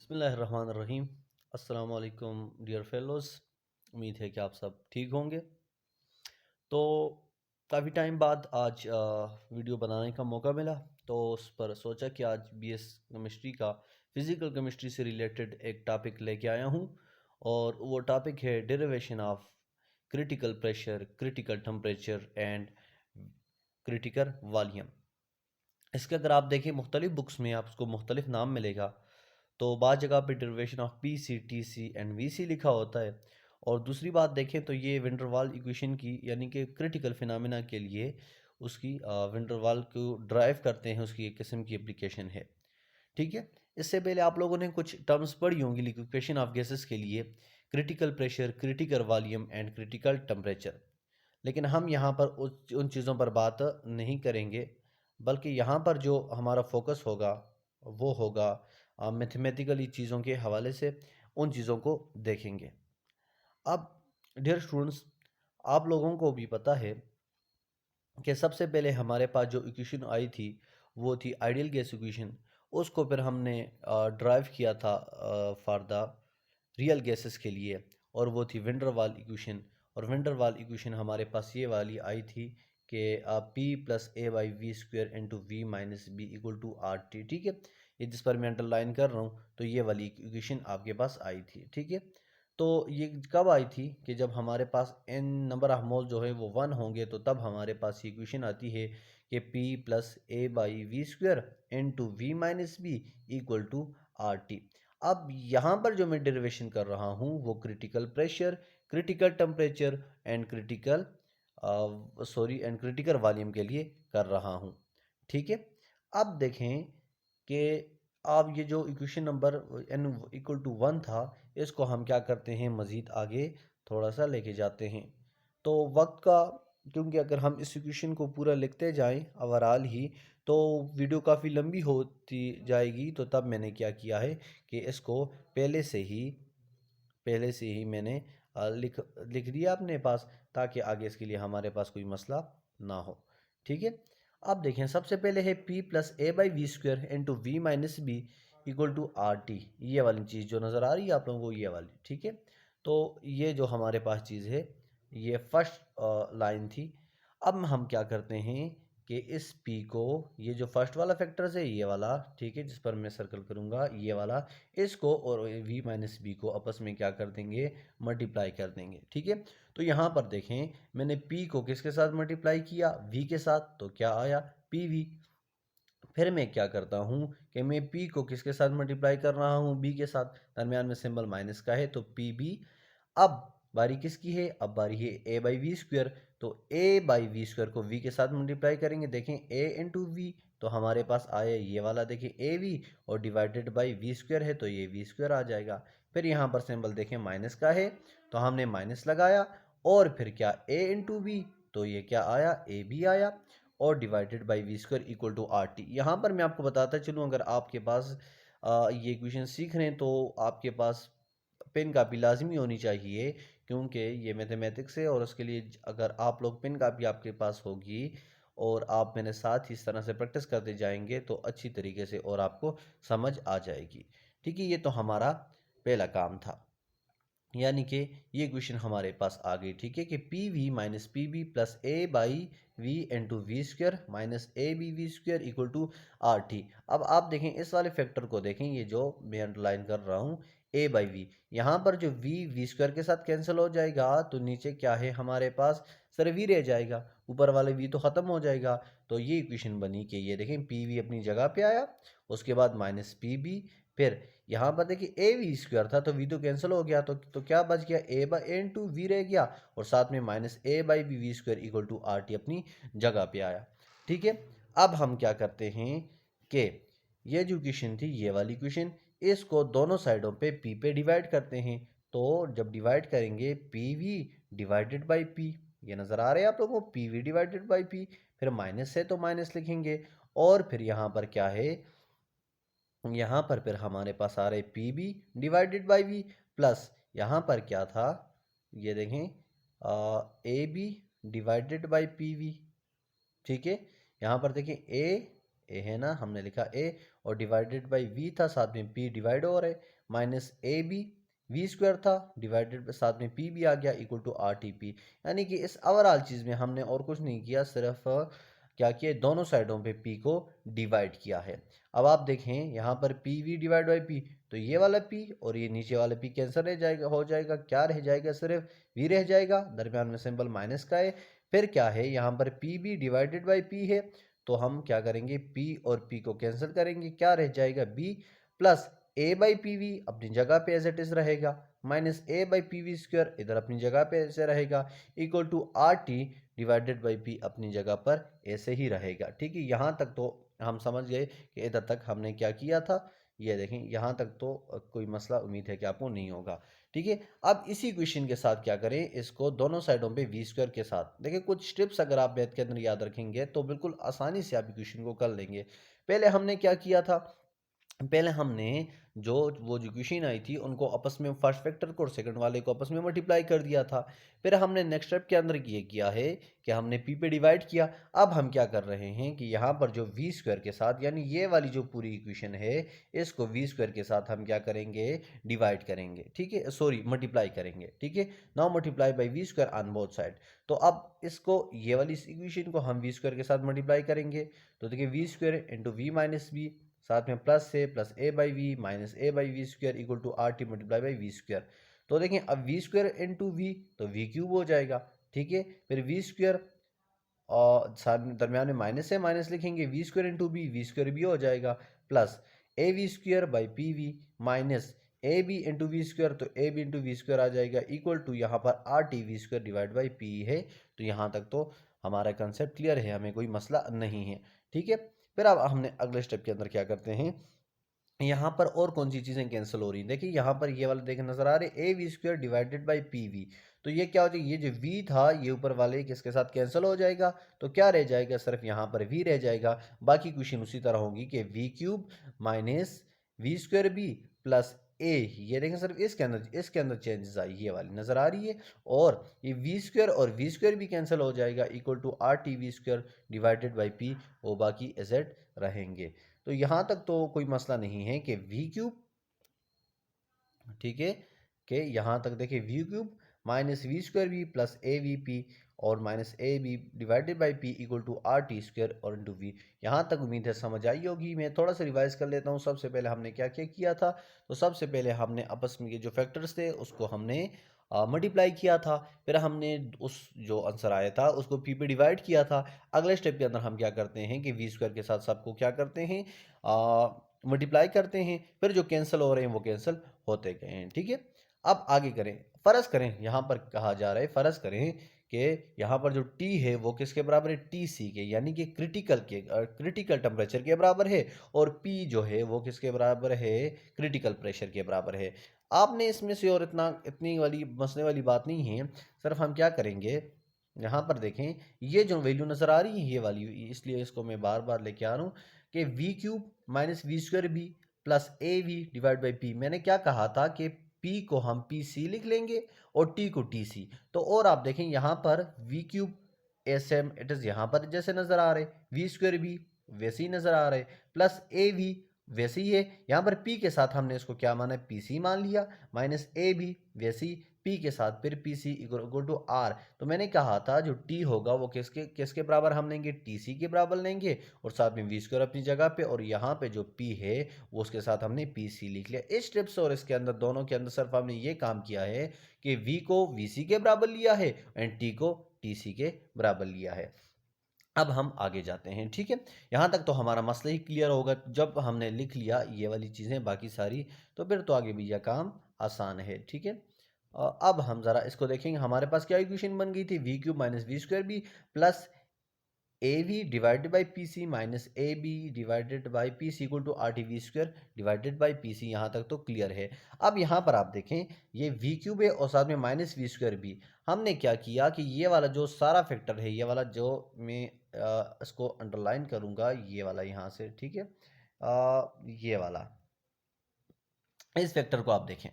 बिस्मिल्लाहिर्रहमानिर्रहीम। अस्सलाम वालेकुम डियर फेलोज़। उम्मीद है कि आप सब ठीक होंगे। तो काफ़ी टाइम बाद आज वीडियो बनाने का मौका मिला, तो उस पर सोचा कि आज बीएस केमिस्ट्री का फिज़िकल केमिस्ट्री से रिलेटेड एक टॉपिक लेके आया हूँ। और वो टॉपिक है derivation of critical pressure, critical temperature and critical volume. इसके अगर आप देखें मुख्तलिफ बुक्स में आपको मुख्तलिफ नाम मिलेगा। तो बाद जगह पे derivation of P C T C and V C लिखा होता है। और दूसरी बात देखें तो ये विंडरवाल इक्वेशन की यानी कि क्रिटिकल फिनोमेना के लिए उसकी विंडरवाल को ड्राइव करते हैं, उसकी एक किस्म की एप्लीकेशन है। ठीक है। इससे पहले आप लोगों ने कुछ टर्म्स पढ़ी होंगी लिक्विफिकेशन ऑफ गैसेस के लिए, critical pressure, critical volume and critical temperature. लेकिन हम यहाँ पर उन चीज़ों पर बात नहीं करेंगे, बल्कि यहाँ पर जो हमारा फोकस होगा वो होगा मैथमेटिकली चीज़ों के हवाले से उन चीज़ों को देखेंगे। अब डियर स्टूडेंट्स, आप लोगों को भी पता है कि सबसे पहले हमारे पास जो इक्वेशन आई थी वो थी आइडियल गैस इक्वेशन। उसको फिर हमने ड्राइव किया था फॉर द रियल गैसेस के लिए, और वो थी विंडरवाल इक्वेशन। और विंडरवाल इक्वेशन हमारे पास ये वाली आई थी कि P plus A by V square into V minus B equal to R T. ठीक है। ये जिस पर मैं अंडरलाइन कर रहा हूँ, तो ये वाली इक्वेशन आपके पास आई थी। ठीक है। तो ये कब आई थी कि जब हमारे पास एन नंबर ऑफ मोल जो है वो 1 होंगे, तो तब हमारे पास ये इक्वेशन आती है कि P plus A by V square into V minus B equal to R T. अब यहाँ पर जो मैं डेरिवेशन कर रहा हूँ वो critical pressure, critical temperature and critical volume के लिए कर रहा हूँ। ठीक है। अब देखें कि अब ये जो equation number n equal to 1 था, इसको हम क्या करते हैं, मज़ीद आगे थोड़ा सा लेके जाते हैं। तो वक्त का, क्योंकि अगर हम इस इक्वेशन को पूरा लिखते जाएं ओवरऑल ही, तो वीडियो काफ़ी लंबी होती जाएगी। तो तब मैंने क्या किया है कि इसको पहले से ही मैंने लिख लिख दिया अपने पास, ताकि आगे इसके लिए हमारे पास कोई मसला ना हो। ठीक है। अब देखें, सबसे पहले है p plus A by V square into V minus B equal to R T. ये वाली चीज़ जो नज़र आ रही है आप लोगों को, ये वाली। ठीक है। तो ये जो हमारे पास चीज़ है, ये फर्स्ट लाइन थी। अब हम क्या करते हैं कि इस p को, ये जो फर्स्ट वाला फैक्टर्स है ये वाला, ठीक है, जिस पर मैं सर्कल करूँगा ये वाला, इसको और v माइनस बी को आपस में क्या कर देंगे, मल्टीप्लाई कर देंगे। ठीक है। तो यहाँ पर देखें, मैंने p को किसके साथ मल्टीप्लाई किया, v के साथ, तो क्या आया, pv। फिर मैं क्या करता हूँ कि मैं p को किसके साथ मल्टीप्लाई कर रहा हूँ, b के साथ, दरमियान में सिंबल माइनस का है, तो pb। अब बारी किसकी है, अब बारी है a बाई वी स्क्वेयर। तो a बाई वी स्क्वेयर को v के साथ मल्टीप्लाई करेंगे, देखें a इंटू वी, तो हमारे पास आया ये वाला, देखें ए वी, और डिवाइडेड बाई वी स्क्वेयर है तो ये वी स्क्वेयर आ जाएगा। फिर यहाँ पर सिंबल देखें माइनस का है, तो हमने माइनस लगाया, और फिर क्या a इंटू वी, तो ये क्या आया, ए बी आया, और divided by V square equal to R T. यहाँ पर मैं आपको बताता चलूँ, अगर आपके पास ये इक्वेशन सीख रहे हैं तो आपके पास पेन कापी लाजमी होनी चाहिए, क्योंकि ये मैथमेटिक्स है। और उसके लिए अगर आप लोग पेन कापी आपके पास होगी और आप मेरे साथ ही इस तरह से प्रैक्टिस करते जाएंगे, तो अच्छी तरीके से और आपको समझ आ जाएगी। ठीक है। ये तो हमारा पहला काम था, यानी कि ये इक्वेशन हमारे पास आ गई। ठीक है, कि P V minus P B plus A by V into V square minus A B V square equal to R T. अब आप देखें इस वाले फैक्टर को, देखें ये जो मैं अंडरलाइन कर रहा हूँ ए बाई वी, यहाँ पर जो वी स्क्वायर के साथ कैंसिल हो जाएगा, तो नीचे क्या है हमारे पास, सिर्फ वी रह जाएगा, ऊपर वाले वी तो ख़त्म हो जाएगा। तो ये इक्वेशन बनी कि ये देखें पी वी अपनी जगह पे आया, उसके बाद माइनस पी बी, फिर यहाँ पर देखिए ए वी स्क्वायर था तो वी तो कैंसिल हो गया, तो क्या बच गया, A by A into V रह गया, और साथ में minus A by B V square equal to R T अपनी जगह पे आया। ठीक है। अब हम क्या करते हैं कि ये जो इक्वेशन थी, ये वाली इक्वेशन, इसको दोनों साइडों पे पी पे डिवाइड करते हैं। तो जब डिवाइड करेंगे P V divided by P, ये नज़र आ रहे हैं आप लोगों को, P V divided by P, फिर माइनस है तो माइनस लिखेंगे, और फिर यहाँ पर क्या है, यहाँ पर फिर हमारे पास आ रहे P B divided by V, plus यहाँ पर क्या था, ये देखें A B divided by P V. ठीक है। यहाँ पर देखें ए है ना, हमने लिखा ए, और डिवाइडेड बाई वी था, साथ में पी डिवाइड हो रहा है, minus A B V square था डिवाइडेड साथ में पी भी आ गया equal to R T P. यानी कि इस ओवरऑल चीज़ में हमने और कुछ नहीं किया, सिर्फ क्या किया, दोनों साइडों पे p को डिवाइड किया है। अब आप देखें यहाँ पर P V divide by P, तो ये वाला p और ये नीचे वाला p कैंसिल रह जाएगा, हो जाएगा, क्या रह जाएगा, सिर्फ v रह जाएगा, दरम्यान में सिंबल माइनस का है। फिर क्या है, यहाँ पर P B divided by P है, तो हम क्या करेंगे, p और p को कैंसिल करेंगे, क्या रह जाएगा, b plus A by P V अपनी जगह पे एज इट इज रहेगा, minus A by P V square इधर अपनी जगह पे ऐसे रहेगा, equal to R T divided by P अपनी जगह पर ऐसे ही रहेगा। ठीक है, यहाँ तक तो हम समझ गए कि इधर तक हमने क्या किया था। ये देखें, यहाँ तक तो कोई मसला उम्मीद है कि आपको नहीं होगा। ठीक है, अब इसी क्वेश्चन के साथ क्या करें, इसको दोनों साइडों पे वी स्क्वायर के साथ देखिए, कुछ स्टेप्स अगर आप मैथ के अंदर याद रखेंगे तो बिल्कुल आसानी से आप क्वेश्चन को कर लेंगे। पहले हमने क्या किया था, पहले हमने जो वो जो क्वेश्चन आई थी उनको आपस में फर्स्ट फैक्टर को और सेकंड वाले को आपस में मल्टीप्लाई कर दिया था। फिर हमने नेक्स्ट स्टेप के अंदर ये किया है कि हमने पी पे डिवाइड किया। अब हम क्या कर रहे हैं कि यहाँ पर जो वी स्क्वायर के साथ, यानी ये वाली जो पूरी इक्वेशन है, इसको वी स्क्वायर के साथ हम क्या करेंगे, डिवाइड करेंगे। ठीक है, सॉरी मल्टीप्लाई करेंगे। ठीक है, now multiply by V square on both side. तो अब इसको, ये वाली इक्वेशन को हम वी स्क्वायर के साथ मल्टीप्लाई करेंगे, तो देखिए V square into V minus V, साथ में प्लस से plus A by V minus A by V square equal to R T multiply by V square. तो देखें अब वी स्क्वायर इंटू वी तो वी क्यूब हो जाएगा। ठीक है, फिर वी स्क्वायर और साथ में दरम्यान में माइनस से माइनस लिखेंगे, V square into B V square भी हो जाएगा, plus A V square by P V minus A B into V square, तो A B into V square आ जाएगा इक्वल टू यहाँ पर R T V square divide by P है। तो यहाँ तक तो हमारा कंसेप्ट क्लियर है, हमें कोई मसला नहीं है। ठीक है, फिर अब हमने अगले स्टेप के अंदर क्या करते हैं, यहाँ पर और कौन सी चीज़ें कैंसिल हो रही हैं। देखिए यहाँ पर ये वाला देखे नजर आ रहे, ए V square divided by P we, तो ये क्या हो जाएगा, ये जो v था ये ऊपर वाले किसके साथ कैंसिल हो जाएगा, तो क्या रह जाएगा, सिर्फ यहाँ पर v रह जाएगा। बाकी क्वेश्चन उसी तरह होगी कि V cube minus V square B plus A, ये देखें सिर्फ इसके अंदर चेंजेस आई, ये वाली नजर आ रही है, और ये वी स्क्वायर और वी स्क्वायर भी कैंसिल हो जाएगा equal to R T V square divided by P, वो बाकी एजेड रहेंगे। तो यहाँ तक तो कोई मसला नहीं है कि वी क्यूब, ठीक है, कि यहाँ तक देखिए V cube minus V square B plus A V P और minus A B divided by P equal to R T square और इंटू वी। यहाँ तक उम्मीद है समझ आई होगी। मैं थोड़ा सा रिवाइज कर लेता हूँ। सबसे पहले हमने क्या क्या किया था, तो सबसे पहले हमने आपस में ये जो फैक्टर्स थे उसको हमने मल्टीप्लाई किया था, फिर हमने उस जो आंसर आया था उसको पी पे डिवाइड किया था। अगले स्टेप के अंदर हम क्या करते हैं कि वी स्क्वायर के साथ सबको क्या करते हैं, मल्टीप्लाई करते हैं, फिर जो कैंसिल हो रहे हैं वो कैंसिल होते गए हैं। ठीक है, अब आगे करें, फर्ज करें, यहाँ पर कहा जा रहा है फर्ज करें कि यहाँ पर जो T है वो किसके बराबर है, TC के, यानी कि क्रिटिकल टेम्परेचर के बराबर है, और P जो है वो किसके बराबर है, क्रिटिकल प्रेशर के बराबर है। आपने इसमें से और इतनी वाली मसले वाली बात नहीं है, सिर्फ हम क्या करेंगे, यहाँ पर देखें ये जो वैल्यू नज़र आ रही है ये वाली, इसलिए इसको मैं बार बार लेके आ रहा हूँ कि V cube minus V square B plus A V divide by P. मैंने क्या कहा था कि पी को हम पी सी लिख लेंगे और टी को टी सी। तो और आप देखें यहाँ पर V cube as M it is यहाँ पर जैसे नज़र आ रहे, वी स्क्वायर बी वैसे ही नज़र आ रहे, प्लस ए वी वैसे ही है। यहाँ पर पी के साथ हमने इसको क्या माना, पी सी मान लिया, माइनस ए बी वैसे ही पी के साथ फिर P C equal to R. तो मैंने कहा था जो टी होगा वो किसके किसके बराबर हम लेंगे, टी सी के बराबर लेंगे, और साथ में वी स्क्वायर अपनी जगह पे, और यहाँ पे जो पी है वो उसके साथ हमने पी सी लिख लिया। इस स्टेप्स और इसके अंदर दोनों के अंदर सिर्फ हमने ये काम किया है कि वी को वी सी के बराबर लिया है एंड टी को टी सी के बराबर लिया है। अब हम आगे जाते हैं। ठीक है, यहाँ तक तो हमारा मसला ही क्लियर होगा, जब हमने लिख लिया ये वाली चीज़ें बाकी सारी, तो फिर तो आगे भी यह काम आसान है। ठीक है, अब हम ज़रा इसको देखेंगे, हमारे पास क्या इक्वेशन बन गई थी, V cube minus V square B plus A V divided by P C minus A B divided by P C equal to R T V square divided by P C. यहाँ तक तो clear है। अब यहाँ पर आप देखें ये वी क्यूब है और साथ में माइनस वी स्क्वायर बी, हमने क्या किया कि ये वाला जो सारा फैक्टर है, ये वाला जो मैं इसको अंडरलाइन करूँगा, ये वाला यहाँ से, ठीक है, ये वाला, इस फैक्टर को आप देखें।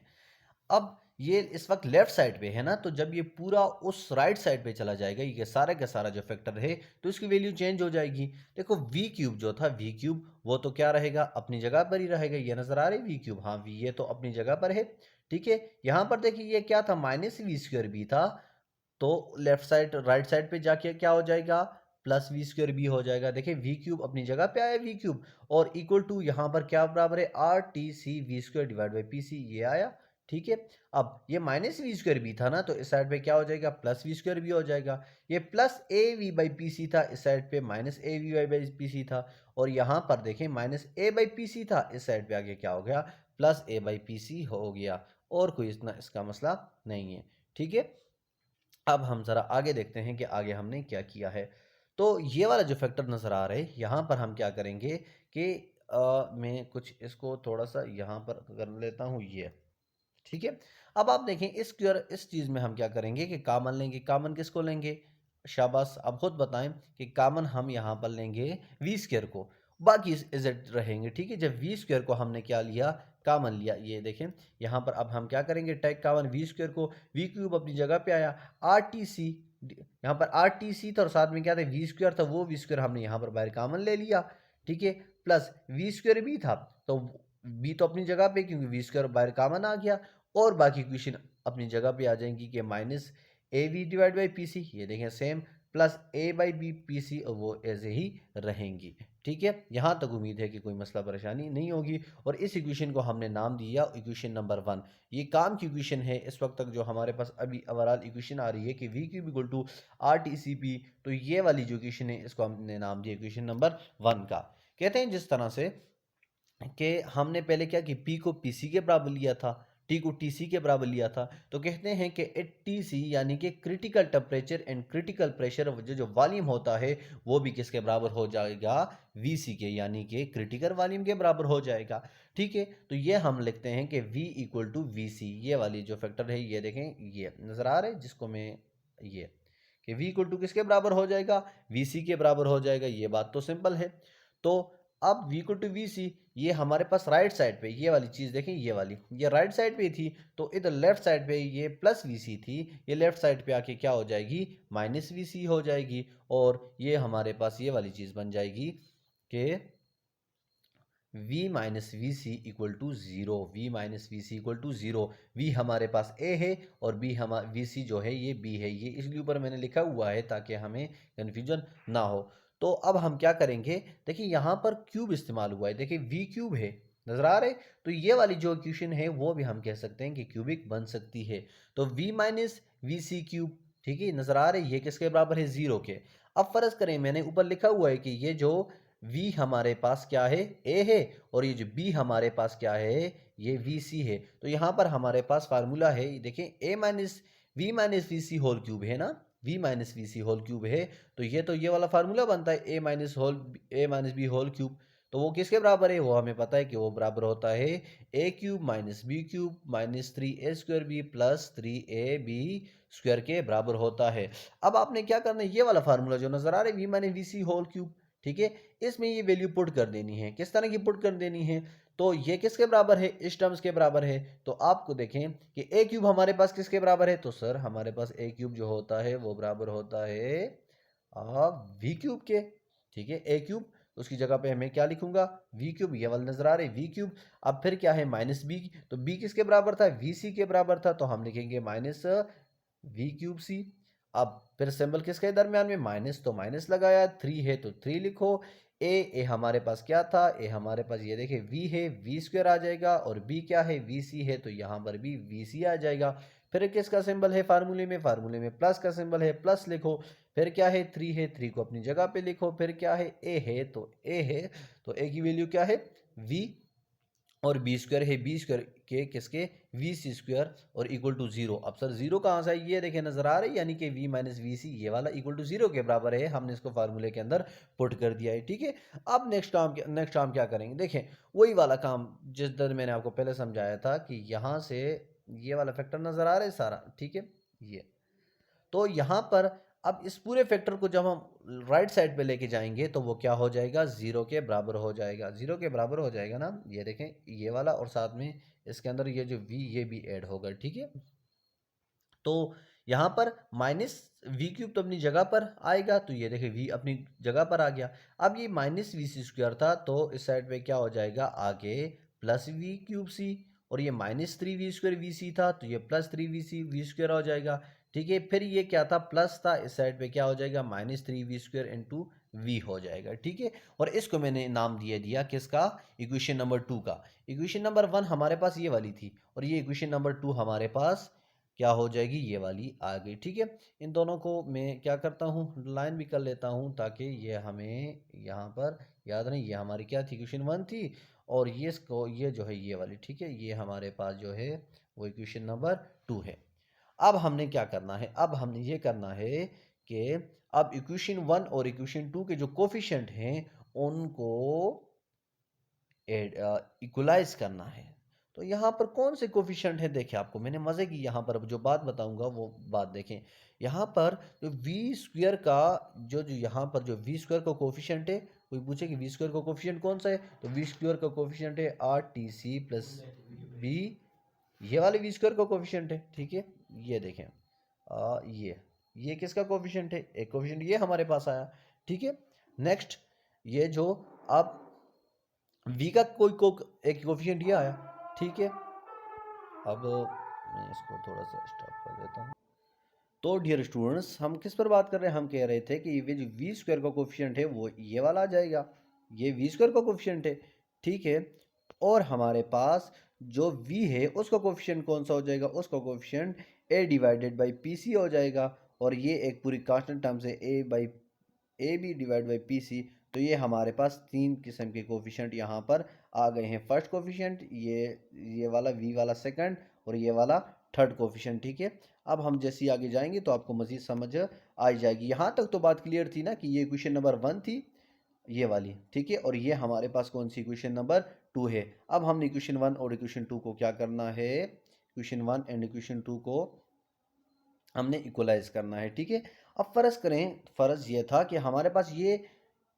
अब ये इस वक्त लेफ्ट साइड पे है ना, तो जब ये पूरा उस राइट साइड पे चला जाएगा, ये सारा का सारा जो फैक्टर है, तो इसकी वैल्यू चेंज हो जाएगी। देखो वी क्यूब जो था, वी क्यूब वो तो क्या रहेगा, अपनी जगह पर ही रहेगा। ये नजर आ रही वी क्यूब, हाँ वी ये तो अपनी जगह पर है। ठीक है, यहाँ पर देखिए ये क्या था, माइनस वी स्क्वायर बी था, तो लेफ्ट साइड राइट साइड पे जाके क्या हो जाएगा, प्लस वी स्क्वायर बी हो जाएगा। देखिए वी क्यूब अपनी जगह पे आया वी क्यूब, और इक्वल टू यहाँ पर क्या बराबर है, R T C V square divide by P C, ये आया। ठीक है, अब ये माइनस वी स्क्वायर बी था ना, तो इस साइड पे क्या हो जाएगा, प्लस वी स्क्वायर बी हो जाएगा। ये plus A V by P C था, इस साइड पे minus A V by P C था, और यहाँ पर देखें minus A by P C था, इस साइड पे आगे क्या हो गया, plus A by P C हो गया, और कोई इतना इसका मसला नहीं है। ठीक है, अब हम ज़रा आगे देखते हैं कि आगे हमने क्या किया है। तो ये वाला जो फैक्टर नज़र आ रहा है, यहाँ पर हम क्या करेंगे कि मैं कुछ इसको थोड़ा सा यहाँ पर कर लेता हूँ ये। ठीक है, अब आप देखें इस चीज़ में हम क्या करेंगे कि कामन लेंगे। कामन किसको लेंगे, शाबाश आप खुद बताएं कि कामन हम यहाँ पर लेंगे वी स्क्वायर को, बाकी इजेड रहेंगे। ठीक है, जब वी स्क्वायर को हमने क्या लिया, कामन लिया, ये देखें यहाँ पर अब हम क्या करेंगे, टैग कामन वी स्क्वायर को, वी क्यूब अपनी जगह पे आया, आर टी सी यहाँ पर आर टी सी था, और साथ में क्या था, वी स्क्वायर था, वो वी स्क्वायर हमने यहाँ पर बाहर कामन ले लिया। ठीक है, प्लस वी स्क्वायर भी था, तो बी तो अपनी जगह पे, क्योंकि वी स्क्वायर बाहर कामन आ गया, और बाकी इक्वेशन अपनी जगह पे आ जाएंगी कि minus A V divide by P C, ये देखें same, plus A by B P C, वो ऐसे ही रहेंगी। ठीक है, यहाँ तक उम्मीद है कि कोई मसला परेशानी नहीं होगी, और इस इक्वेशन को हमने नाम दिया इक्वेशन नंबर 1। ये काम की इक्वेशन है इस वक्त तक जो हमारे पास अभी ओवरऑल इक्वेशन आ रही है कि V cube equal to R T C P, तो ये वाली जो इक्वेशन है इसको हमने नाम दिया इक्वेशन नंबर 1 का। कहते हैं जिस तरह से कि हमने पहले क्या कि P को PC के बराबर लिया था, T को TC के बराबर लिया था, तो कहते हैं कि एट TC यानी कि critical temperature and critical pressure, जो वॉल्यूम होता है वो भी किसके बराबर हो जाएगा, VC के, यानी कि क्रिटिकल वॉल्यूम के बराबर हो जाएगा। ठीक है, तो ये हम लिखते हैं कि V इक्वल टू वी सी, ये वाली जो फैक्टर है, ये देखें ये नज़र आ रहा है, जिसको मैं ये कि V इक्वल टू किसके बराबर हो जाएगा, VC के बराबर हो जाएगा। ये बात तो सिंपल है। तो अब v इक्वल टू वी सी, ये हमारे पास राइट साइड पे ये वाली चीज़ देखें, ये वाली ये राइट साइड पे थी, तो इधर लेफ्ट साइड पे ये प्लस वी सी थी, ये लेफ्ट साइड पे आके क्या हो जाएगी, माइनस वी सी हो जाएगी, और ये हमारे पास ये वाली चीज़ बन जाएगी कि v minus V C equal to zero, V minus V C equal to zero. V हमारे पास a है, और b हमारा वी सी जो है ये b है, ये इसलिए ऊपर मैंने लिखा हुआ है ताकि हमें कन्फ्यूजन ना हो। तो अब हम क्या करेंगे, देखिए यहाँ पर क्यूब इस्तेमाल हुआ है, देखिए v क्यूब है, नजर आ रहे, तो ये वाली जो इक्वेशन है वो भी हम कह सकते हैं कि क्यूबिक बन सकती है। तो v minus V C cube, ठीक है, नजर आ रही है किसके बराबर है, ज़ीरो के। अब फर्ज करें, मैंने ऊपर लिखा हुआ है कि ये जो v हमारे पास क्या है, a है, और ये जो b हमारे पास क्या है, ये वी सी है। तो यहाँ पर हमारे पास फार्मूला है, देखें a minus V minus V C whole cube है ना, v minus V C whole cube है, तो ये वाला फार्मूला बनता है a minus B whole cube. तो वो किसके बराबर है, वो हमें पता है कि वो बराबर होता है a cube minus B cube minus 3a square B plus 3ab square के बराबर होता है। अब आपने क्या करना है, ये वाला फार्मूला जो नजर आ रहा है v minus V C whole cube, ठीक है, इसमें ये वैल्यू पुट कर देनी है। किस तरह की पुट कर देनी है, तो ये किसके बराबर है, इस टर्म्स के बराबर है। तो आपको देखें कि a क्यूब हमारे पास किसके बराबर है, तो सर हमारे पास a क्यूब जो होता है वो बराबर होता है वी क्यूब के। ठीक है, a क्यूब उसकी जगह पे मैं क्या लिखूंगा, वी क्यूब, ये वाला नजर आ रहा है वी क्यूब। अब फिर क्या है, माइनस बी, तो b किसके बराबर था, वी सी के बराबर था, तो हम लिखेंगे माइनस वी क्यूब सी। अब फिर सिंबल किसके दरमियान में, माइनस, तो माइनस लगाया, 3 है तो 3 लिखो। ए हमारे पास क्या था, ए हमारे पास ये देखिए v है, वी स्क्वायर आ जाएगा, और b क्या है, वी सी है, तो यहाँ पर भी वी सी आ जाएगा। फिर किसका सिंबल है फार्मूले में प्लस का सिंबल है, प्लस लिखो। फिर क्या है, 3 है, 3 को अपनी जगह पे लिखो। फिर क्या है, a है, तो a है, तो a की वैल्यू क्या है, v, और बी स्क्वायर है, बी स्क्वायर के किसके, वी सी स्क्वायर, और इक्वल टू जीरो। अब सर जीरो कहाँ से है, ये देखे नजर आ रही है, यानी कि वी माइनस वी सी ये वाला इक्वल टू जीरो के बराबर है, हमने इसको फार्मूले के अंदर पुट कर दिया है। ठीक है, अब नेक्स्ट काम क्या करेंगे, देखें वही वाला काम जिस तरह मैंने आपको पहले समझाया था कि यहाँ से ये वाला फैक्टर नजर आ रहा है सारा, ठीक है, ये तो यहाँ पर अब इस पूरे फैक्टर को जब हम राइट साइड पे लेके जाएंगे तो वो क्या हो जाएगा, जीरो के बराबर हो जाएगा, जीरो के बराबर हो जाएगा ना, ये देखें ये वाला, और साथ में इसके अंदर ये जो v ये भी ऐड होगा, ठीक है। तो यहाँ पर माइनस वी क्यूब तो अपनी जगह पर आएगा, तो ये देखिए v अपनी जगह पर आ गया। अब ये माइनस वी सी स्क्वायर था, तो इस साइड पे क्या हो जाएगा आगे प्लस वी क्यूब सी, और ये minus three V square V C था, तो ये plus three V C V square हो जाएगा, ठीक है। फिर ये क्या था प्लस था, इस साइड पे क्या हो जाएगा minus three V square into V हो जाएगा, ठीक है। और इसको मैंने नाम दिया किसका, इक्वेशन नंबर 2 का। इक्वेशन नंबर 1 हमारे पास ये वाली थी, और ये इक्वेशन नंबर 2 हमारे पास क्या हो जाएगी, ये वाली आ गई, ठीक है। इन दोनों को मैं क्या करता हूँ लाइन भी कर लेता हूँ, ताकि ये हमें यहाँ पर याद नहीं, ये हमारी क्या थी इक्वेशन 1 थी, और ये इसको ये जो है ये वाली, ठीक है, ये हमारे पास जो है वो इक्वेशन नंबर 2 है। अब हमने क्या करना है, अब हमने ये करना है कि अब इक्वेशन 1 और इक्वेशन 2 के जो कोफिशिएंट हैं उनको इक्वलाइज करना है। तो यहाँ पर कौन से कोफिशिएंट है, देखें आपको मैंने मज़े की यहाँ पर जो बात बताऊंगा वो बात देखें। यहाँ पर जो वी स्क्वायर का जो यहाँ पर जो वी स्क्वायर का कोफिशिएंट है, कोई पूछे कि वी स्क्वायर का कोफिशिएंट कौन सा है, तो वी स्क्वायर का कोफिशिएंट है R T C plus B, ये वाले वी स्क्वायर का कोफिशिएंट है, ठीक है। ये देखें ये किसका कोफिशिएंट है, एक कोफिशिएंट ये हमारे पास आया, ठीक है। नेक्स्ट ये जो अब v का एक कोफिशिएंट ये आया, ठीक है। अब मैं इसको थोड़ा सा स्टॉप कर देता हूँ। तो डियर स्टूडेंट्स हम किस पर बात कर रहे हैं, हम कह रहे थे कि ये जो वी स्क्वायर का कोफिशिएंट है वो ये वाला आ जाएगा, ये वी स्क्वायर का कोफिशिएंट है, ठीक है। और हमारे पास जो v है उसका कोफिशिएंट कौन सा हो जाएगा, उसका coefficient a divided by P C हो जाएगा, और ये एक पूरी कांस्टेंट टर्म से A B divide by P C. तो ये हमारे पास तीन किस्म के कोफिशिएंट यहाँ पर आ गए हैं। फर्स्ट कोफिशिएंट ये वाला वी वाला सेकंड, और ये वाला थर्ड कोफिशिएंट, ठीक है। अब हम जैसे ही आगे जाएंगे तो आपको मज़ीद समझ आ जाएगी। यहाँ तक तो बात क्लियर थी ना कि ये इक्वेशन नंबर 1 थी ये वाली, ठीक है, और ये हमारे पास कौन सी इक्वेशन नंबर 2 है। अब हमने इक्वेशन 1 और इक्वेशन 2 को क्या करना है, इक्वेशन 1 एंड इक्वेशन 2 को हमने इक्वलाइज करना है, ठीक है। अब फ़र्ज़ करें, फ़र्ज़ ये था कि हमारे पास ये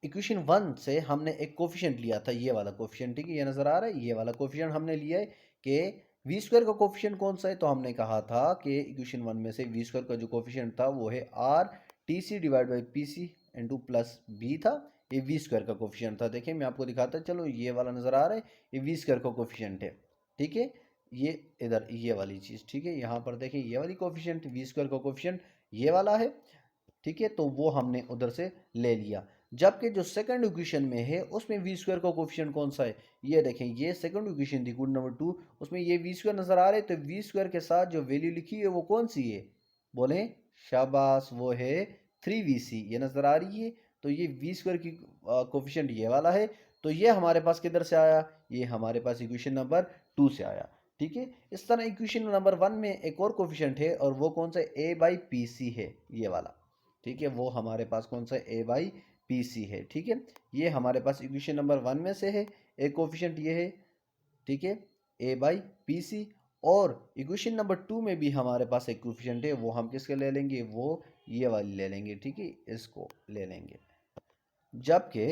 इक्वेशन 1 से हमने एक कोफिशिएंट लिया था, ये वाला कोफिशिएंट, ठीक है, ये नज़र आ रहा है, ये वाला कोफिशिएंट हमने लिया है कि वी स्क्वायर का कोफिशिएंट कौन सा है, तो हमने कहा था कि इक्वेशन 1 में से वी स्क्वायर का जो कोफिशिएंट था वो है R T C divide by P C into plus B था, ये वी स्क्वायर का कोफिशिएंट था। देखिए मैं आपको दिखाता चलो, ये वाला नज़र आ रहा है, ये वी स्क्वायर का कोफिशिएंट है, ठीक है। ये इधर ये वाली चीज़, ठीक है, यहाँ पर देखें ये वाली कोफिशिएंट वी स्क्वायर का कोफिशिएंट ये वाला है, ठीक है। तो वो हमने उधर से ले लिया। जबकि जो सेकंड इक्वेशन में है उसमें वी स्क्वायर का कोफिशिएंट कौन सा है, ये देखें, ये सेकंड इक्वेशन थी गुड नंबर 2, उसमें ये वी स्क्वायर नज़र आ रहे हैं, तो वी स्क्वायर के साथ जो वैल्यू लिखी है वो कौन सी है, बोलें शाबाश, वो है 3vc, ये नज़र आ रही है। तो ये वी स्क्वायर की कोफिशिएंट ये वाला है, तो ये हमारे पास किधर से आया, ये हमारे पास इक्वेशन नंबर 2 से आया, ठीक है। इस तरह इक्वेशन नंबर 1 में एक और कोफिशिएंट है, और वो कौन सा a बाई पी सी है, ये वाला, ठीक है, वो हमारे पास कौन सा a बाई पी सी है, ठीक है। ये हमारे पास इक्वेशन नंबर 1 में से है, एक कोफिशिएंट ये है, ठीक है, a बाई पी सी। और इक्वेशन नंबर 2 में भी हमारे पास एक कोफिशिएंट है, वो हम किसके ले लेंगे, वो ये वाली ले लेंगे, ठीक है, इसको ले लेंगे। जबकि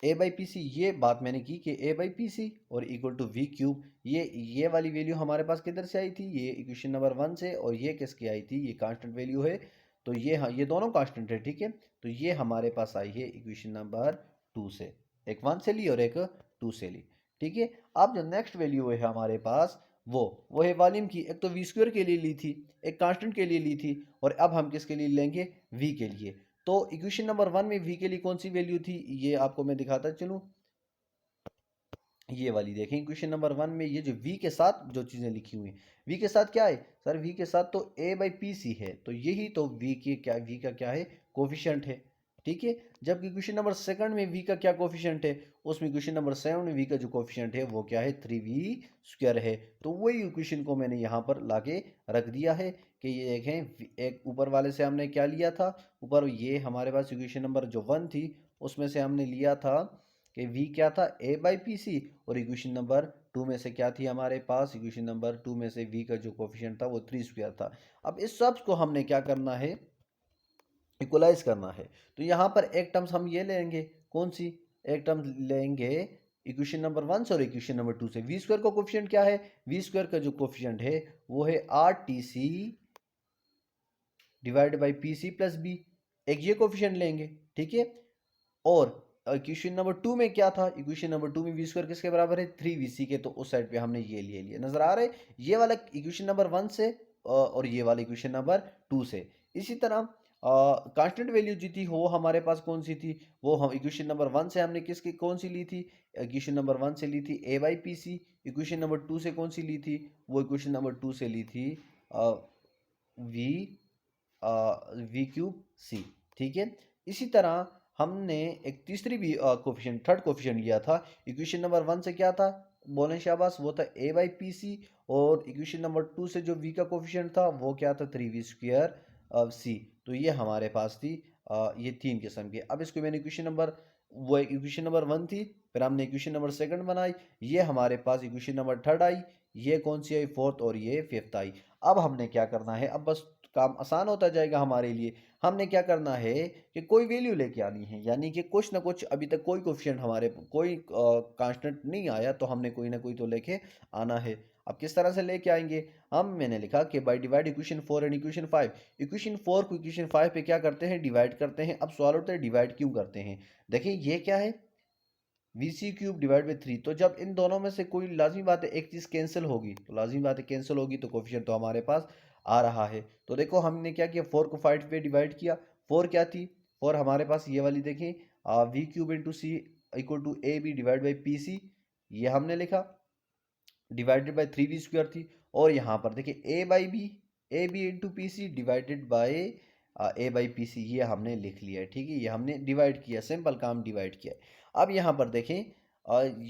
a बाई पी सी, ये बात मैंने की कि a बाई पी सी और इक्वल टू वी क्यूब, ये वाली वैल्यू हमारे पास किधर से आई थी, ये इक्वेशन नंबर 1 से, और ये किसकी आई थी, ये कांस्टेंट वैल्यू है, तो ये हाँ ये दोनों कांस्टेंट है, ठीक है। तो ये हमारे पास आई है इक्वेशन नंबर 2 से, एक 1 से ली और एक 2 से ली, ठीक है। अब जो नेक्स्ट वैल्यू है हमारे पास वो है वॉल्यूम की, एक तो वी स्क्वायर के लिए ली थी, एक कांस्टेंट के लिए ली थी, और अब हम किसके लिए लेंगे, वी के लिए। तो इक्वेशन नंबर 1 में v के लिए कौन सी वैल्यू थी, ये आपको मैं दिखाता चलूँ, ये वाली देखें। इक्वेशन नंबर 1 में ये जो v के साथ जो चीज़ें लिखी हुई हैं, v के साथ क्या है सर, v के साथ तो a बाई पी सी है, तो यही तो v का क्या है, कोफिशिएंट है, ठीक है। जबकि इक्वेशन नंबर सेकंड में v का क्या कोफिशिएंट है, उसमें इक्वेशन नंबर 7 में v का जो कोफिशिएंट है वो क्या है, 3v स्क्वायर है। तो वही इक्वेशन को मैंने यहाँ पर लाके रख दिया है कि ये देखें, एक ऊपर वाले से हमने क्या लिया था, ऊपर ये हमारे पास इक्वेशन नंबर जो 1 थी उसमें से हमने लिया था कि v क्या था, a बाई पी सी, और इक्वेशन नंबर 2 में से क्या थी हमारे पास, इक्वेशन नंबर 2 में से v का जो कोफिशिएंट था वो 3 स्क्वायर था। अब इस सब को हमने क्या करना है, इक्वलाइज करना है। तो यहाँ पर एक टर्म्स हम ये लेंगे, कौन सी, एक टर्म लेंगे इक्वेशन नंबर 1 से और इक्वेशन नंबर 2 से। वी स्क्वायर का कोफिशिएंट क्या है? वी स्क्वायर का जो कोफिशिएंट है वो है RTC divide by PC plus B. एक ये कोफिशिएंट लेंगे, ठीक है। और इक्वेशन नंबर 2 में क्या था? इक्वेशन नंबर 2 में वी स्क्वायर किसके बराबर है? 3VC के। तो उस साइड पे हमने ये लिए लिए, नजर आ रहा है? ये वाला इक्वेशन नंबर 1 से और ये वाला इक्वेशन नंबर 2 से। इसी तरह कांस्टेंट वैल्यू जी थी वो हमारे पास कौन सी थी? वो हम इक्वेशन नंबर 1 से हमने किसकी कौन सी ली थी? इक्वेशन नंबर 1 से ली थी A by P C. Equation number 2 से कौन सी ली थी? वो इक्वेशन नंबर 2 से ली थी वी वी क्यूब सी, ठीक है। इसी तरह हमने एक तीसरी भी कोफिशिएंट थर्ड कोफिशिएंट लिया था। इक्वेशन नंबर 1 से क्या था? बोलें शाबाश, वो था A बाई पी सी। और इक्वेशन नंबर 2 से जो v का कोफिशिएंट था वो क्या था? 3v स्क्वायर सी। तो ये हमारे पास थी ये 3 किस्म के। अब इसको मैंने इक्वेशन नंबर, वो इक्वेशन नंबर 1 थी, फिर हमने इक्वेशन नंबर 2 बनाई, ये हमारे पास इक्वेशन नंबर 3 आई, ये कौन सी आई? 4th, और ये 5th आई। अब हमने क्या करना है? अब बस काम आसान होता जाएगा हमारे लिए। हमने क्या करना है कि कोई वैल्यू लेके आनी है, यानी कि कुछ ना कुछ, अभी तक कोई कोफिशिएंट हमारे कोई कांस्टेंट नहीं आया, तो हमने कोई ना कोई तो लेके आना है। अब किस तरह से लेके आएंगे? मैंने लिखा कि by divide equation 4 and equation 5। Equation 4 को इक्वेशन 5 पे क्या करते हैं? डिवाइड करते हैं। अब सवाल उठता है डिवाइड क्यों करते हैं? देखिए ये क्या है? VC cube divide by 3। तो जब इन दोनों में से कोई, लाजमी बात है एक चीज़ कैंसिल होगी, तो लाजमी बात है कैंसिल होगी, तो कोफिशिएंट तो हमारे पास आ रहा है। तो देखो हमने क्या किया? 4 को 5 पे डिवाइड किया। 4 क्या थी? 4 हमारे पास ये वाली देखें, V cube into C equal to A B divide by P C, ये हमने लिखा, डिवाइडेड बाई 3v स्क्वायर थी। और यहाँ पर देखिए A by B, A B into P C divided by A by P C, ये हमने लिख लिया है, ठीक है। ये हमने डिवाइड किया, सिंपल काम डिवाइड किया है। अब यहाँ पर देखें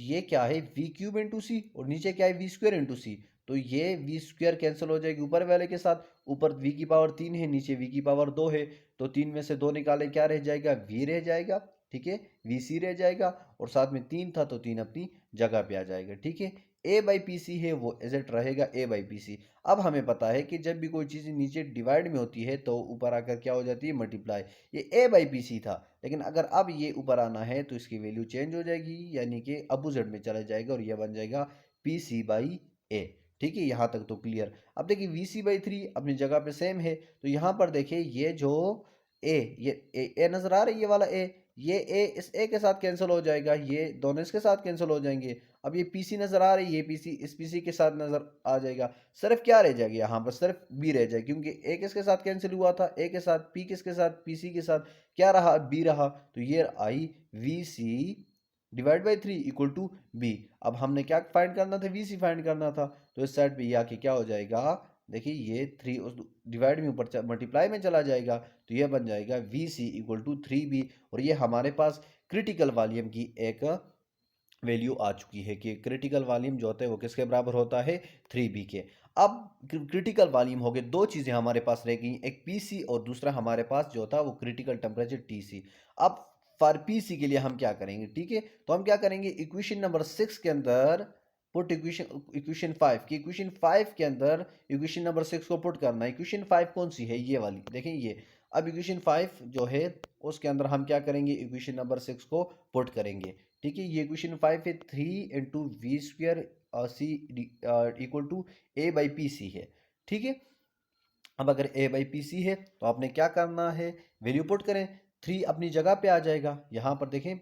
ये क्या है? वी क्यूब इंटू सी, और नीचे क्या है? वी स्क्वायर इंटू सी। तो ये वी स्क्वायर कैंसिल हो जाएगी ऊपर वाले के साथ। ऊपर वी की पावर 3 है, नीचे वी की पावर 2 है। तो 3 में से 2 निकाले, क्या रह जाएगा? वी रह जाएगा, ठीक है। वी सी रह जाएगा, और साथ में 3 था तो 3 अपनी जगह पे आ जाएगा, ठीक है। ए बाई पी सी है वो एज इट रहेगा ए बाई पी सी। अब हमें पता है कि जब भी कोई चीज़ नीचे डिवाइड में होती है तो ऊपर आकर क्या हो जाती है? मल्टीप्लाई। ये ए बाई पी सी था, लेकिन अगर अब ये ऊपर आना है तो इसकी वैल्यू चेंज हो जाएगी, यानी कि अपोजिट में चला जाएगा, और यह बन जाएगा पी सी बाई ए, ठीक है। यहाँ तक तो क्लियर। अब देखिए वी सी बाई 3 अपनी जगह पे सेम है। तो यहाँ पर देखिए ये जो ये ए नजर आ रही है, ये वाला ए, ये ए इस ए के साथ कैंसिल हो जाएगा, ये दोनों इसके साथ कैंसिल हो जाएंगे। अब ये पीसी नजर आ रही है, ये पीसी इस पीसी के साथ नजर आ जाएगा। सिर्फ क्या रह जाएगी यहाँ पर? सिर्फ बी रह जाएगी, क्योंकि ए किसके साथ कैंसिल हुआ था? ए के साथ। पी किसके साथ? पीसी के साथ। क्या रहा? बी रहा। तो ये I V C divide by 3 equal to B. अब हमने क्या फाइंड करना था? वी सी फाइंड करना था। तो इस साइड पे ये आके क्या हो जाएगा? देखिए ये 3 उस डिवाइड में ऊपर मल्टीप्लाई में चला जाएगा, तो ये बन जाएगा we C equal to 3b। और ये हमारे पास क्रिटिकल वॉल्यूम की एक वैल्यू आ चुकी है कि क्रिटिकल वॉल्यूम जो होता है वो किसके बराबर होता है? 3b के। अब क्रिटिकल वॉल्यूम हो गए, दो चीज़ें हमारे पास रह गई, एक पीसी और दूसरा हमारे पास जो होता है वो क्रिटिकल टेम्परेचर टीसी। अब फॉर पीसी के लिए हम क्या करेंगे? ठीक है, तो हम क्या करेंगे? इक्वेशन नंबर 6 के अंदर पुट इक्वेशन 5 की, इक्वेशन 5 के अंदर इक्वेशन नंबर 6 को पुट करना है। इक्वेशन 5 कौन सी है? ये वाली देखें ये। अब इक्वेशन 5 जो है उसके अंदर हम क्या करेंगे? इक्वेशन नंबर 6 को पुट करेंगे, ठीक है। ये इक्वेशन 5 है, 3 into V square C equal to A by P C है, ठीक है। अब अगर ए बाई पी सी है तो आपने क्या करना है? वैल्यू पुट करें। 3 अपनी जगह पे आ जाएगा, यहाँ पर देखें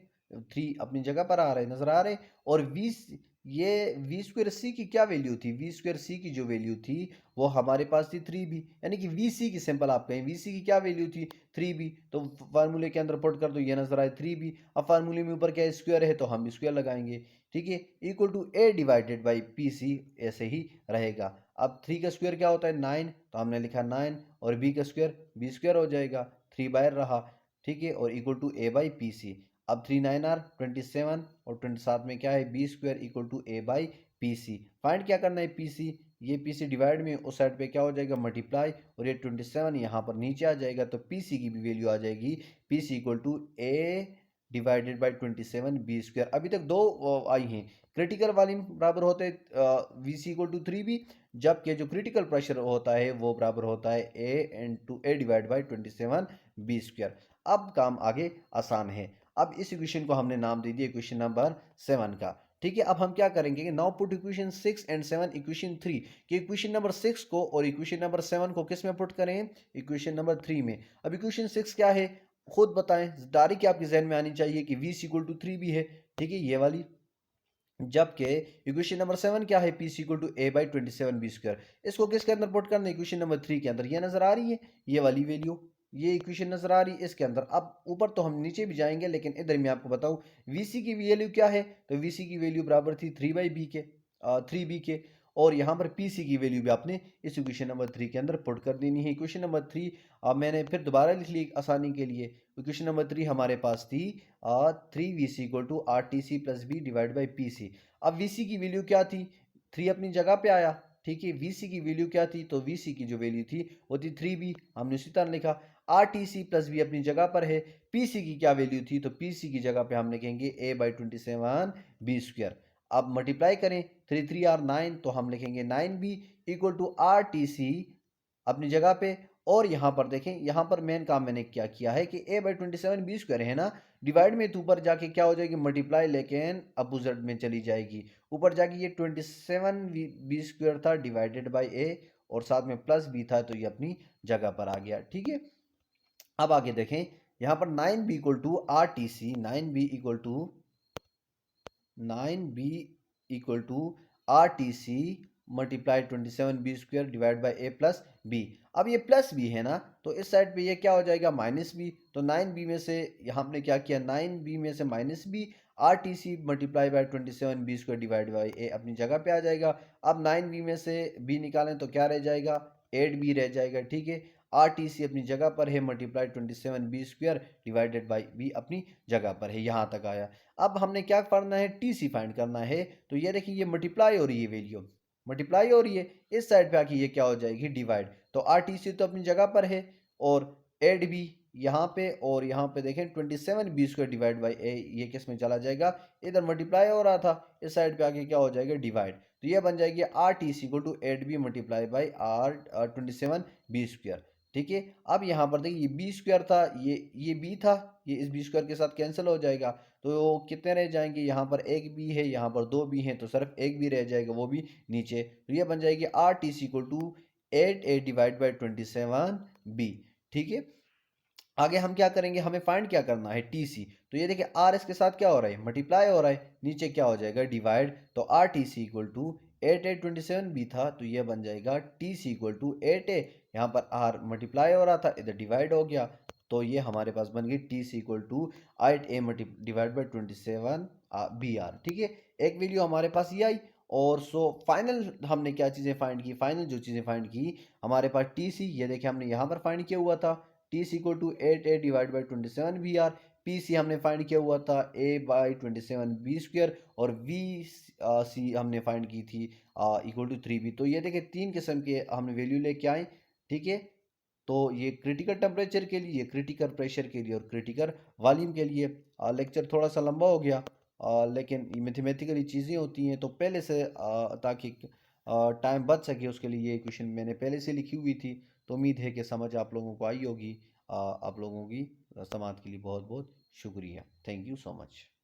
3 अपनी जगह पर आ रहे हैं, नजर आ रहे हैं। और वी, ये वी स्क्वायर सी की क्या वैल्यू थी? वी स्क्वायर सी की जो वैल्यू थी वो हमारे पास थी 3b, यानी कि वी सी की, सिंपल आप कहें वी सी की क्या वैल्यू थी? 3b। तो फार्मूले के अंदर पुट कर दो, ये नजर आए 3b। अब फार्मूले में ऊपर क्या स्क्वायर है तो हम स्क्वायर लगाएंगे, ठीक है। Equal to A divided by P C, ऐसे ही रहेगा। अब 3 का स्क्वायर क्या होता है? 9, तो हमने लिखा 9, और बी का स्क्वायर बी स्क्वायर हो जाएगा, 3 बाय रहा, ठीक है। और equal to A by P C. अब 3 9 आर 27, और 27 में क्या है? B square equal to A by P C. Find क्या करना है? P C. ये पी सी डिवाइड में उस साइड पे क्या हो जाएगा? मल्टीप्लाई, और ये 27 यहाँ पर नीचे आ जाएगा, तो पी सी की भी वैल्यू आ जाएगी, P C equal to A divided by 27 B square. अभी तक दो आई हैं। क्रिटिकल वॉल्यूम बराबर होते हैं we C equal to 3b, जबकि जो क्रिटिकल प्रेशर होता है वो बराबर होता है ए डिवाइड बाई 27 बी स्क्वायर। अब काम आगे आसान है। अब इस इक्वेशन को हमने नाम दे दिया इक्वेशन नंबर 7 का। ठीक है, अब हम क्या करेंगे कि now put equation 6 and 7 equation 3 कि इक्वेशन नंबर 6 को और इक्वेशन नंबर 7 को किस में पुट करें, इक्वेशन नंबर 3 में। अब इक्वेशन 6 क्या है खुद बताएं, डायरेक्ट आपके जहन में आनी चाहिए कि v इक्वल टू 3 भी है, ठीक है ये वाली। जबकि इक्वेशन नंबर 7 क्या है, P equal to A by 27 b²। इसको किसके अंदर पुट करना है, इक्वेशन नंबर 3 के अंदर। ये नजर आ रही है ये वाली वैल्यू, ये इक्वेशन नजर आ रही है इसके अंदर। अब ऊपर तो हम नीचे भी जाएंगे लेकिन इधर मैं आपको बताऊं वीसी की वैल्यू क्या है, तो वीसी की वैल्यू बराबर थी 3/b के, 3b के। और यहाँ पर पीसी की वैल्यू भी आपने इस इक्वेशन नंबर 3 के अंदर पुट कर देनी है। इक्वेशन नंबर 3 मैंने फिर दोबारा लिख ली आसानी के लिए। इक्वेशन नंबर 3 हमारे पास थी 3vc equal to R T C plus B divide by P C. अब vc की वैल्यू क्या थी, 3 अपनी जगह पे आया, ठीक है। vc की वैल्यू क्या थी, तो vc की जो वैल्यू थी वो थी 3b, हमने उसी तरह लिखा। R T C plus B अपनी जगह पर है। pc की क्या वैल्यू थी, तो pc की जगह पे हम लिखेंगे a/27 b²। अब मल्टीप्लाई करें 3 3 आर 9, तो हम लिखेंगे 9b equal to R T C अपनी जगह पे। और यहाँ पर देखें, यहाँ पर मेन काम मैंने क्या किया है कि a/27 b² है ना, डिवाइड में तो ऊपर जाके क्या हो जाएगी मल्टीप्लाई, लेकिन अपोजिट में चली जाएगी। ऊपर जाके ये 27b² था डिवाइडेड बाई a, और साथ में प्लस b था, तो ये अपनी जगह पर आ गया, ठीक है। अब आगे देखें, यहाँ पर 9b equal to R T C, 9b equal to R T C multiply 27b² divide by a plus B. अब ये प्लस बी है ना, तो इस साइड पे ये क्या हो जाएगा माइनस बी। तो 9b में से यहाँ हमने क्या किया, 9b में से minus B, R T C multiply by 27b² divide by a अपनी जगह पे आ जाएगा। अब 9b में से b निकालें तो क्या रह जाएगा, 8b रह जाएगा, ठीक है। आर टी सी अपनी जगह पर है, multiply 27b² divided by b अपनी जगह पर है, यहाँ तक आया। अब हमने क्या करना है, टी सी फाइंड करना है। तो ये देखिए ये मल्टीप्लाई हो रही है, वैल्यू मल्टीप्लाई हो रही है, इस साइड पे आके ये क्या हो जाएगी डिवाइड। तो आर टी सी तो अपनी जगह पर है, और एड बी यहाँ पे, और यहाँ पे देखें 27b² डिवाइड बाई ए, ये किस में चला जाएगा, इधर मल्टीप्लाई हो रहा था, इस साइड पे आके क्या हो जाएगा डिवाइड। तो ये बन जाएगी आर टी सी को to add B multiply by R 27b², ठीक है। अब यहाँ पर देखिए ये b² था, ये b था, ये इस b² के साथ कैंसिल हो जाएगा। तो कितने रह जाएंगे, यहाँ पर एक बी है, यहाँ पर दो बी हैं, तो सिर्फ एक बी रह जाएगा, वो भी नीचे। तो ये बन जाएगी R T C equal to 8a divide by 27b, ठीक है। आगे हम क्या करेंगे, हमें फाइंड क्या करना है, टी सी। तो ये देखिए आर इसके साथ क्या हो रहा है, मल्टीप्लाई हो रहा है, नीचे क्या हो जाएगा डिवाइड। तो R T C equal to 8/27 था, तो ये बन जाएगा T C equal to 8a। यहाँ पर आर मल्टीप्लाई हो रहा था, इधर डिवाइड हो गया, तो ये हमारे पास बन गई T C equal to 8a divide by 27 br, ठीक है। एक वैल्यू हमारे पास ये आई। और सो फाइनल हमने क्या चीज़ें फाइंड की, फाइनल जो चीज़ें फाइंड की हमारे पास टी सी, ये देखिए हमने यहाँ पर फाइंड किया हुआ था, T C equal to 8a divide by 27 br। P C हमने फाइंड किया हुआ था a/27b², और वी सी हमने फाइंड की थी इक्वल टू 3b। तो ये देखिए तीन किस्म के हमने वैल्यू लेके आए, ठीक है। तो ये क्रिटिकल टेम्परेचर के लिए, क्रिटिकल प्रेशर के लिए, और क्रिटिकल वॉल्यूम के लिए। लेक्चर थोड़ा सा लंबा हो गया, लेकिन मैथमेटिकली चीज़ें होती हैं, तो पहले से ताकि टाइम बच सके उसके लिए ये क्वेश्चन मैंने पहले से लिखी हुई थी। तो उम्मीद है कि समझ आप लोगों को आई होगी। आप लोगों की समात के लिए बहुत बहुत शुक्रिया। Thank you so much.